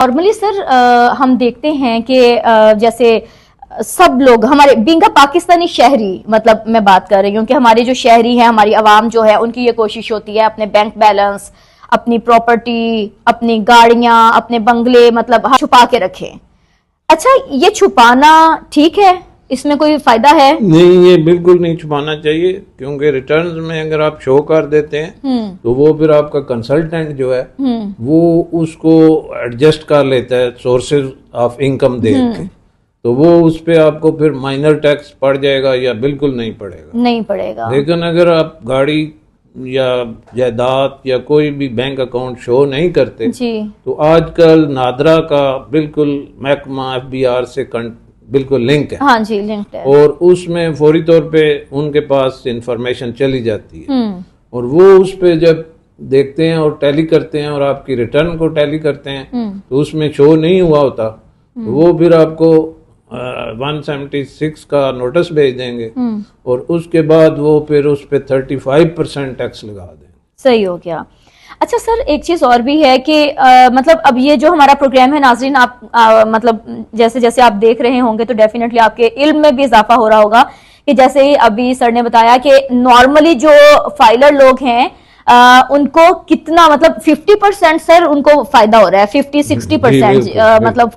Normally sir हम देखते हैं कि जैसे सब लोग हमारे बीइंग अ पाकिस्तानी शहरी, मतलब मैं बात कर रही हूँ कि हमारे जो शहरी हैं, हमारी आवाम जो है, उनकी ये कोशिश होती है अपने बैंक बैलेंस, अपनी प्रॉपर्टी, अपनी गाड़ियां, अपने बंगले मतलब छुपा के रखें। अच्छा, ये छुपाना ठीक है? इसमें कोई फायदा है? नहीं, ये बिल्कुल नहीं छुपाना चाहिए, क्योंकि रिटर्न्स में अगर आप शो कर देते हैं तो वो फिर आपका कंसल्टेंट जो है वो उसको एडजस्ट कर लेता है सोर्सेज ऑफ इनकम देख के, तो वो उस पे आपको फिर माइनर टैक्स पड़ जाएगा या बिल्कुल नहीं पड़ेगा। नहीं पड़ेगा। लेकिन अगर आप गाड़ी या जायदाद या कोई भी बैंक अकाउंट शो नहीं करते जी। तो आजकल नादरा का बिल्कुल महकमा FBR से बिल्कुल लिंक है। हाँ जी, लिंक है। और उसमें फौरी तौर पे उनके पास इंफॉर्मेशन चली जाती है और वो उस पे जब देखते हैं और टैली करते हैं और आपकी रिटर्न को टैली करते हैं तो उसमें शो नहीं हुआ होता, तो वो फिर आपको 176 का नोटिस भेज देंगे और उसके बाद वो फिर उस पे 35% टैक्स लगा देंगे। सही हो गया। अच्छा सर, एक चीज और भी है कि मतलब अब ये जो हमारा प्रोग्राम है नाजरीन, आप मतलब जैसे जैसे आप देख रहे होंगे तो डेफिनेटली आपके इल्म में भी इजाफा हो रहा होगा कि जैसे ही अभी सर ने बताया कि नॉर्मली जो फाइलर लोग हैं उनको कितना मतलब 50% सर उनको फायदा हो रहा है, 50-60% मतलब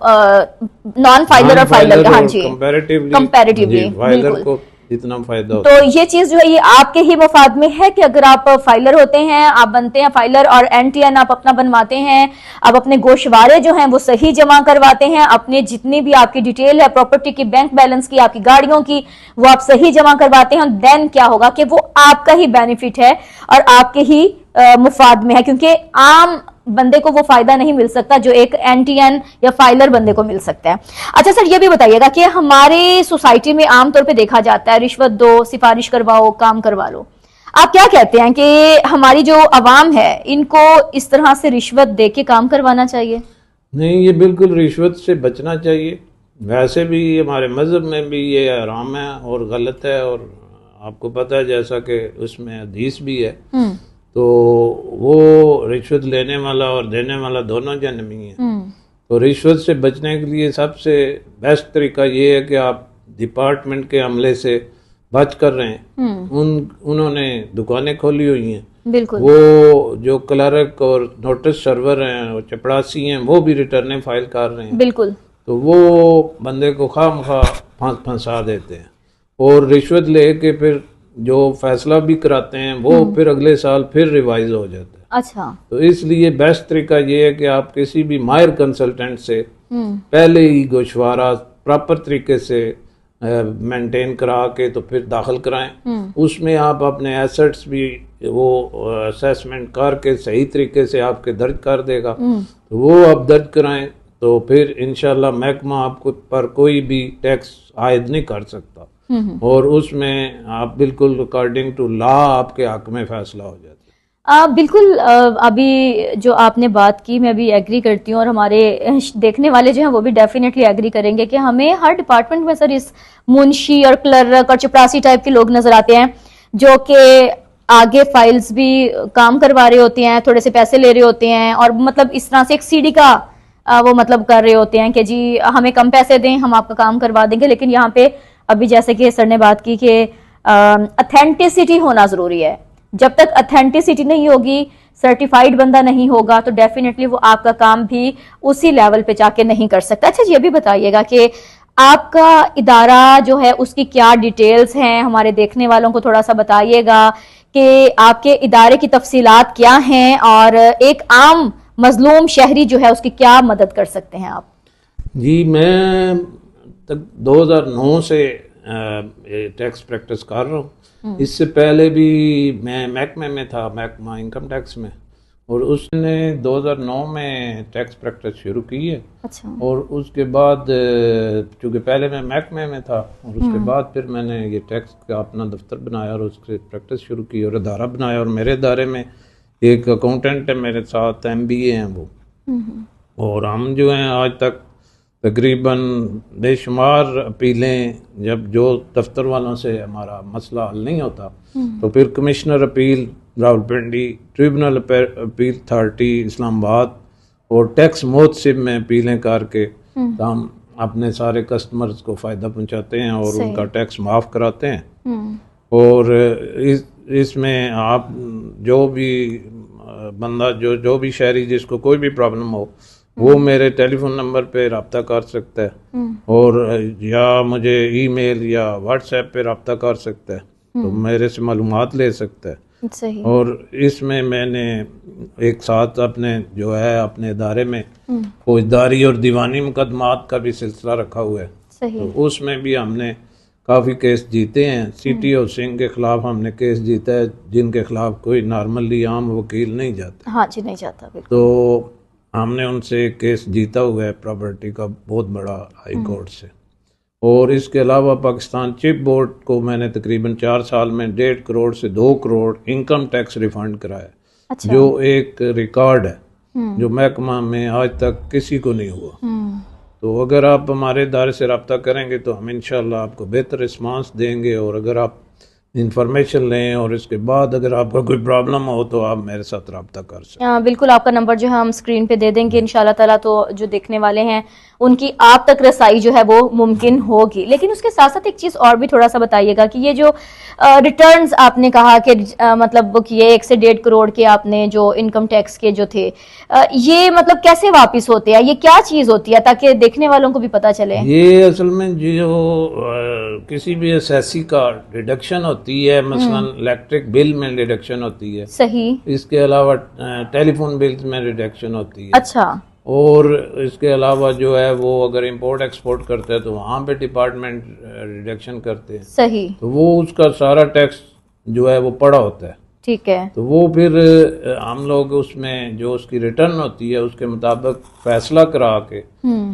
नॉन फाइलर और फाइलर का। हाँ जी, कंपैरेटिवली बिल्कुल जितना फायदा होता है। तो ये चीज जो है ये आपके ही मफाद में है कि अगर आप फाइलर होते हैं, आप बनते हैं फाइलर और NTN आप अपना बनवाते हैं, आप अपने गोशवारे जो हैं वो सही जमा करवाते हैं, अपने जितनी भी आपकी डिटेल है प्रॉपर्टी की, बैंक बैलेंस की, आपकी गाड़ियों की, वो आप सही जमा करवाते हैं, देन क्या होगा कि वो आपका ही बेनिफिट है और आपके ही मुफाद में है, क्योंकि आम बंदे को वो फायदा नहीं मिल सकता जो एक NTN या फाइलर बंदे को मिल सकता है। अच्छा सर, ये भी बताइएगा कि हमारे सोसाइटी में आमतौर पे देखा जाता है रिश्वत दो, सिफारिश करवाओ, काम करवा लो। आप क्या कहते हैं कि हमारी जो अवाम है इनको इस तरह से रिश्वत दे के काम करवाना चाहिए? नहीं, ये बिल्कुल रिश्वत से बचना चाहिए। वैसे भी हमारे मजहब में भी ये हराम है और गलत है, और आपको पता है जैसा कि उसमें हदीस भी है, तो वो रिश्वत लेने वाला और देने वाला दोनों जहन्नमी है। तो रिश्वत से बचने के लिए सबसे बेस्ट तरीका ये है कि आप डिपार्टमेंट के अमले से बच कर रहे हैं। उन्होंने दुकानें खोली हुई हैं, बिल्कुल। वो जो क्लर्क और नोटिस सर्वर हैं और चपड़ासी हैं वो भी रिटर्नें फाइल कर रहे हैं, बिल्कुल। तो वो बंदे को खामखा फंसा देते हैं और रिश्वत ले के फिर जो फैसला भी कराते हैं वो फिर अगले साल फिर रिवाइज हो जाता है। अच्छा। तो इसलिए बेस्ट तरीका ये है कि आप किसी भी माहिर कंसल्टेंट से पहले ही गोशवारा प्रॉपर तरीके से मेंटेन करा के तो फिर दाखिल कराएं। उसमें आप अपने एसेट्स भी वो असेसमेंट करके सही तरीके से आपके दर्ज कर देगा, तो वो आप दर्ज कराएं, तो फिर इंशाल्लाह महकमा आपको पर कोई भी टैक्स आयद नहीं कर सकता और उसमें आप बिल्कुल अकॉर्डिंग टू लॉ आपके हक में फैसला हो जाता है। बिल्कुल। अभी जो आपने बात की मैं भी एग्री करती हूँ और हमारे देखने वाले जो हैं वो भी डेफिनेटली एग्री करेंगे कि हमें हर डिपार्टमेंट में सर इस मुंशी और क्लर्क और चपरासी टाइप के लोग नजर आते हैं जो कि आगे फाइल्स भी काम करवा रहे होते हैं, थोड़े से पैसे ले रहे होते हैं और मतलब इस तरह से एक सीडी का वो मतलब कर रहे होते हैं कि जी हमें कम पैसे दें, हम आपका काम करवा देंगे। लेकिन यहाँ पे अभी जैसे कि सर ने बात की कि ऑथेंटिसिटी होना जरूरी है। जब तक ऑथेंटिसिटी नहीं होगी, सर्टिफाइड बंदा नहीं होगा, तो डेफिनेटली वो आपका काम भी उसी लेवल पे जाके नहीं कर सकता। अच्छा, ये भी बताइएगा कि आपका इदारा जो है उसकी क्या डिटेल्स हैं, हमारे देखने वालों को थोड़ा सा बताइएगा कि आपके इदारे की तफसीलात क्या हैं और एक आम मजलूम शहरी जो है उसकी क्या मदद कर सकते हैं आप? जी, मैं तक 2009 से टैक्स प्रैक्टिस कर रहा हूँ। इससे पहले भी मैं महकमे में था, महकमा इनकम टैक्स में, और उसने 2009 में टैक्स प्रैक्टिस शुरू की है। अच्छा। और उसके बाद चूँकि पहले मैं महकमे में था और उसके बाद फिर मैंने ये टैक्स का अपना दफ्तर बनाया और उससे प्रैक्टिस शुरू की और अदारा बनाया, और मेरे अदारे में एक अकाउंटेंट है मेरे साथ, MBA हैं वो, और हम जो हैं आज तक तकरीबन बेशुमार अपीलें, जब जो दफ्तर वालों से हमारा मसला हल नहीं होता तो फिर commissioner appeal Rawalpindi, tribunal appeal authority Islamabad और टैक्स मोहतसिब में अपीलें करके तो हम अपने सारे कस्टमर्स को फ़ायदा पहुंचाते हैं और उनका टैक्स माफ़ कराते हैं। और इसमें आप जो भी बंदा जो भी शहरी जिसको कोई भी प्रॉब्लम हो वो मेरे टेलीफोन नंबर पे रब्ता कर सकता है और या मुझे ईमेल या व्हाट्सएप पे रब्ता कर सकता है, तो मेरे से मालूमात ले सकता है। सही। और इसमें मैंने एक साथ अपने जो है अपने इदारे में फौजदारी और दीवानी मुकदमात का भी सिलसिला रखा हुआ है। सही। तो उसमें भी हमने काफ़ी केस जीते हैं। सिटी ऑफ सिंह के खिलाफ हमने केस जीता है जिनके खिलाफ कोई नॉर्मली आम वकील नहीं जाता। हाँ जी, नहीं जाता बिल्कुल। तो हमने उनसे केस जीता हुआ है प्रॉपर्टी का बहुत बड़ा हाई कोर्ट से। और इसके अलावा पाकिस्तान चिप बोर्ड को मैंने तकरीबन 4 साल में 1.5 करोड़ से 2 करोड़ इनकम टैक्स रिफंड कराया। अच्छा। जो एक रिकॉर्ड है जो महकमा में आज तक किसी को नहीं हुआ। तो अगर आप हमारे इदारे से रब्ता करेंगे तो हम इंशाल्लाह आपको बेहतर रिस्पांस देंगे। और अगर आप इंफॉर्मेशन लें और इसके बाद अगर आपका कोई प्रॉब्लम हो तो आप मेरे साथ रब्ता कर सकते हैं। बिल्कुल, आपका नंबर जो है हम स्क्रीन पे दे देंगे इंशाल्लाह ताला। तो जो देखने वाले हैं उनकी आप तक रसाई जो है वो मुमकिन होगी। लेकिन उसके साथ साथ एक चीज़ और भी थोड़ा सा बताइएगा कि ये जो रिटर्न्स आपने कहा कि मतलब किए 1 से 1.5 करोड़ के आपने जो इनकम टैक्स के जो थे, ये मतलब कैसे वापस होते हैं, ये क्या चीज़ होती है ताकि देखने वालों को भी पता चले? ये असल में जो किसी भी एसएससी का डिडक्शन होती है, मसलन इलेक्ट्रिक बिल में डिडक्शन होती है। सही। इसके अलावा टेलीफोन बिल में डिडक्शन होती है। अच्छा। और इसके अलावा जो है वो अगर इंपोर्ट एक्सपोर्ट करते हैं तो वहाँ पे डिपार्टमेंट रिडक्शन करते हैं। सही। तो वो उसका सारा टैक्स जो है वो पड़ा होता है। ठीक है। तो वो फिर हम लोग उसमें जो उसकी रिटर्न होती है उसके मुताबिक फैसला करा के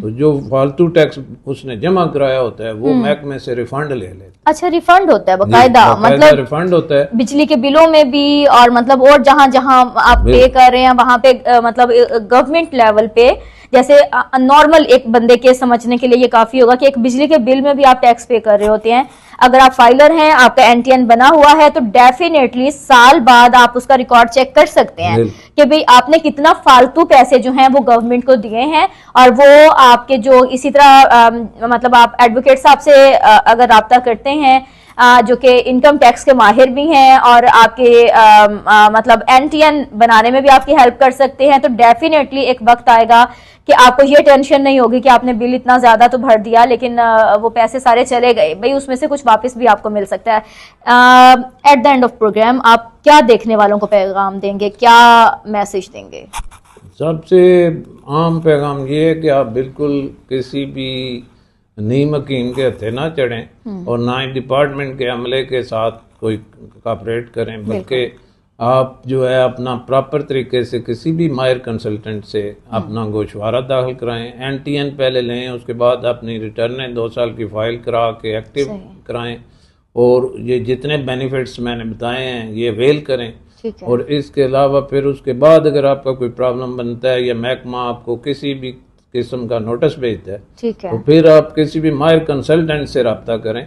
तो जो फालतू टैक्स उसने जमा कराया होता है वो महकमे से रिफंड ले लेते। अच्छा, रिफंड होता है बाकायदा? मतलब रिफंड होता है बिजली के बिलों में भी और मतलब और जहां जहां आप पे कर रहे हैं वहां पे मतलब गवर्नमेंट लेवल पे, जैसे नॉर्मल एक बंदे के समझने के लिए ये काफी होगा कि एक बिजली के बिल में भी आप टैक्स पे कर रहे होते हैं। अगर आप फाइलर हैं, आपका एनटीएन बना हुआ है, तो डेफिनेटली साल बाद आप उसका रिकॉर्ड चेक कर सकते हैं कि भाई आपने कितना फालतू पैसे जो हैं वो गवर्नमेंट को दिए हैं। और वो आपके जो इसी तरह मतलब आप एडवोकेट साहब से अगर राब्ता करते हैं जो कि इनकम टैक्स के माहिर भी हैं और आपके मतलब एनटीएन बनाने में भी आपकी हेल्प कर सकते हैं, तो डेफिनेटली एक वक्त आएगा कि आपको ये टेंशन नहीं होगी कि आपने बिल इतना ज्यादा तो भर दिया लेकिन वो पैसे सारे चले गए। भाई उसमें से कुछ वापस भी आपको मिल सकता है। At the end of programme आप क्या देखने वालों को पैगाम देंगे, क्या मैसेज देंगे? सबसे आम पैगाम ये है कि आप बिल्कुल किसी भी नीम हकीम के हथे ना चढ़ें और ना ही डिपार्टमेंट के अमले के साथ कोई कॉपरेट करें, बल्कि आप जो है अपना प्रॉपर तरीके से किसी भी माहिर कंसल्टेंट से अपना गोशवारा दाखिल कराएं। एनटीएन पहले लें, उसके बाद अपनी रिटर्नें 2 साल की फाइल करा के एक्टिव कराएं और ये जितने बेनिफिट्स मैंने बताए हैं ये अवेल करें। और इसके अलावा फिर उसके बाद अगर आपका कोई प्रॉब्लम बनता है या महकमा आपको किसी भी किस्म का नोटिस भेजता है, ठीक है, तो फिर आप किसी भी माहिर कंसल्टेंट से रब्ता करें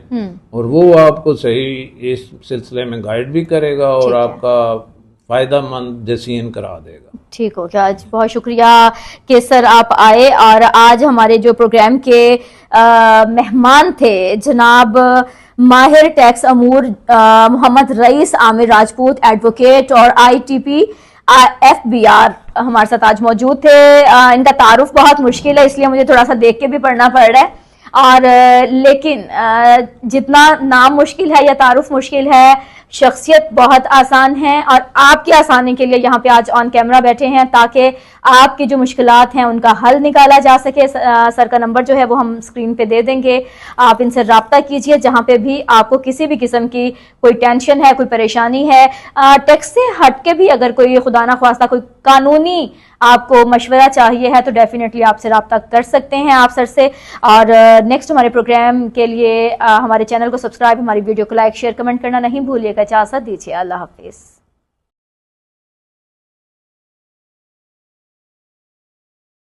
और वो आपको सही इस सिलसिले में गाइड भी करेगा और आपका फायदा मंद डिसीजन करा देगा। ठीक हो गया। आज बहुत शुक्रिया कि सर आप आए और आज हमारे जो प्रोग्राम के मेहमान थे जनाब माहिर tax अमूर Mohammad rice Aamir Rajput advocate और ITP FBR हमारे साथ आज मौजूद थे। इनका तारुफ बहुत मुश्किल है इसलिए मुझे थोड़ा सा देख के भी पढ़ना पड़ रहा है और लेकिन जितना नाम मुश्किल है या तारुफ मुश्किल है, शख्सियत बहुत आसान है और आपकी आसानी के लिए यहाँ पे आज ऑन कैमरा बैठे हैं ताकि आपकी जो मुश्किलात हैं उनका हल निकाला जा सके। सर का नंबर जो है वो हम स्क्रीन पे दे देंगे, आप इनसे रब्ता कीजिए जहाँ पे भी आपको किसी भी किस्म की कोई टेंशन है, कोई परेशानी है। टैक्स से हट के भी अगर कोई खुदा ना ख्वास्ता कोई कानूनी आपको मशवरा चाहिए है तो डेफिनेटली आपसे रब्ता कर सकते हैं आप सर से। और नेक्स्ट हमारे प्रोग्राम के लिए हमारे चैनल को सब्सक्राइब, हमारी वीडियो को लाइक शेयर कमेंट करना नहीं भूलिएगा। इजाज़त दीजिए, अल्लाह हाफिज़।